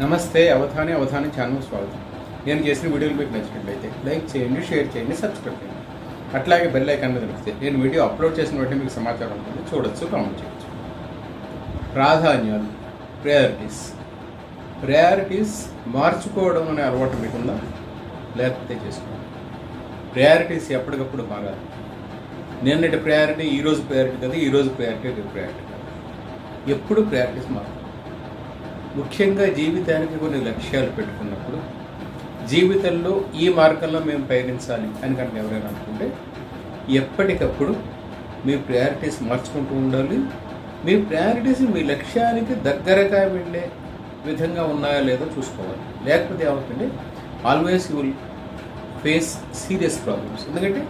నమస్తే అవధాని ఛానల్ స్వాగతం. నేను చేసిన వీడియోలు మీకు నచ్చినట్లయితే లైక్ చేయండి, షేర్ చేయండి, సబ్స్క్రైబ్ చేయండి. అట్లాగే బెల్ ఐకాన్ మీద నొక్కితే నేను వీడియో అప్లోడ్ చేసిన వెంటనే మీకు సమాచారం ఉంటుంది, చూడొచ్చు, కామెంట్ చేయొచ్చు. ప్రాధాన్యాలు, ప్రయారిటీస్ మార్చుకోవడం అనే అలవాటు మీకుందా? లేకపోతే చేసుకోండి. ప్రయారిటీస్ ఎప్పటికప్పుడు మారాలి. నిన్నటి ప్రయారిటీ ఈరోజు ప్రయారిటీ కదా, ఈరోజు ప్రయారిటీ రేపు ప్రయారిటీ కాదు. ఎప్పుడు ప్రయారిటీస్ మారాలి. ముఖ్యంగా జీవితానికి కొన్ని లక్ష్యాలు పెట్టుకున్నప్పుడు జీవితంలో ఈ మార్గంలో మేము పయనించాలి అని కనుక ఎవరైనా అనుకుంటే ఎప్పటికప్పుడు మీ ప్రయారిటీస్ మార్చుకుంటూ ఉండాలి. మీ ప్రయారిటీస్ మీ లక్ష్యానికి దగ్గరగా వెళ్ళే విధంగా ఉన్నాయా లేదో చూసుకోవాలి. లేకపోతే ఏమవుతుంది, always you will face serious problems. ఎందుకంటే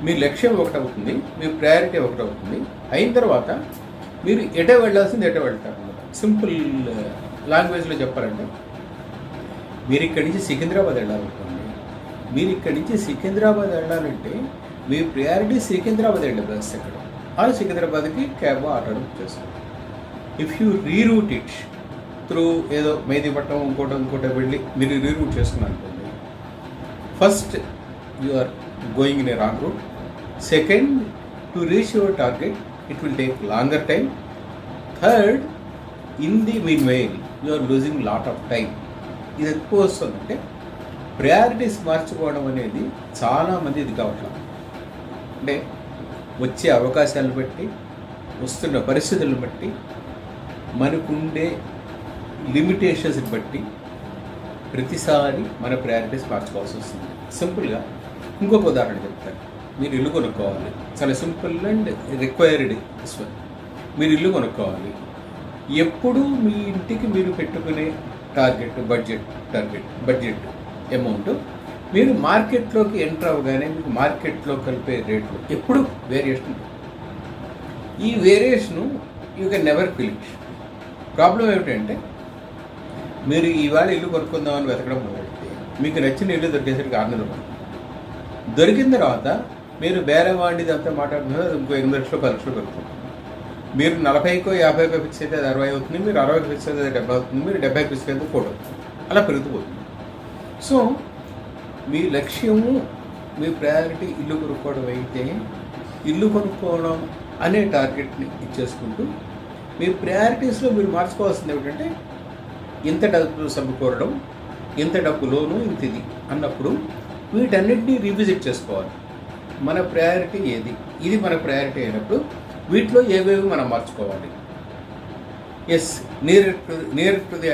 మీ లక్ష్యం ఒకటవుతుంది, మీ ప్రయారిటీ ఒకటవుతుంది. అయిన తర్వాత మీరు ఎట వెళ్ళాల్సింది ఎట వెళ్తారు అన్నమాట. సింపుల్ లాంగ్వేజ్లో చెప్పాలంటే, మీరు ఇక్కడి నుంచి సికింద్రాబాద్ వెళ్ళాలనుకోండి. మీరు ఇక్కడి నుంచి సికింద్రాబాద్ వెళ్ళాలంటే మీ ప్రయారిటీ సికింద్రాబాద్ వెళ్ళే బస్ ఎక్కడ, ఆ సికింద్రాబాద్కి క్యాబ్ ఆటో బుక్ చేసుకోండి. If you reroute it through ఏదో మేదిపట్నం ఇంకోటి వెళ్ళి మీరు రీరూట్ చేసుకున్నారు అనుకోండి, first you are going in a wrong route. Second, to reach your target it will take longer time. Third, in the meanwhile you are losing lot of time. ఇది ఎక్కువ వస్తుందంటే priorities మార్చుకోవడం అనేది చాలామంది ఇది కావట్లేదు. అంటే వచ్చే అవకాశాలను బట్టి, వస్తున్న పరిస్థితులను బట్టి, మనకుండే లిమిటేషన్స్ని బట్టి ప్రతిసారి మన ప్రయారిటీస్ మార్చుకోవాల్సి వస్తుంది. సింపుల్గా ఇంకొక ఉదాహరణ చెప్తాను. మీరు ఇల్లు కొనుక్కోవాలి. చాలా సింపుల్ అండ్ రిక్వైర్డ్. మీరు ఇల్లు కొనుక్కోవాలి. ఎప్పుడు మీ ఇంటికి మీరు పెట్టుకునే బడ్జెట్ అమౌంట్ మీరు మార్కెట్లోకి ఎంటర్ అవ్వగానే మీకు మార్కెట్లో కలిపే రేట్లు ఎప్పుడు వేరియేషన్ ఉంటుంది. ఈ variation you can never finish. Problem ఏమిటంటే, మీరు ఇవాళ ఇల్లు కొనుక్కుందామని వెతకడం మొదలెడితే మీకు నచ్చిన ఇల్లు దొరికేసరికి 6 నెలలు పడుతుంది. దొరికిన తర్వాత మీరు బేరం వాడిది అంతా మాట్లాడుతున్నారు, ఇంకో 8 లక్షలు 10 లక్షలు పెరుగుతుంది. మీరు 40కో 50కో ఫిక్స్ అయితే అది 60 అవుతుంది, మీరు 60కి ఫిక్స్ అయితే అది 70 అవుతుంది, మీరు 70కి ఫిక్స్ అయితే 40 అవుతుంది. అలా పెరుగుతుపోతుంది. సో మీ లక్ష్యము, మీ ప్రయారిటీ ఇల్లు కొనుక్కోవడం అయితే ఇల్లు కొనుక్కోవడం అనే టార్గెట్ని ఇచ్చేసుకుంటూ మీ ప్రయారిటీస్లో మీరు మార్చుకోవాల్సింది ఏమిటంటే, ఇంత డబ్బు సమకూరడం, ఇంత డబ్బు లోను, ఇంత ఇది అన్నప్పుడు వీటన్నిటినీ రివిజిట్ చేసుకోవాలి. మన ప్రయారిటీ ఏది, ఇది మన ప్రయారిటీ అయినప్పుడు వీటిలో ఏవేవి మనం మార్చుకోవాలి. Near to the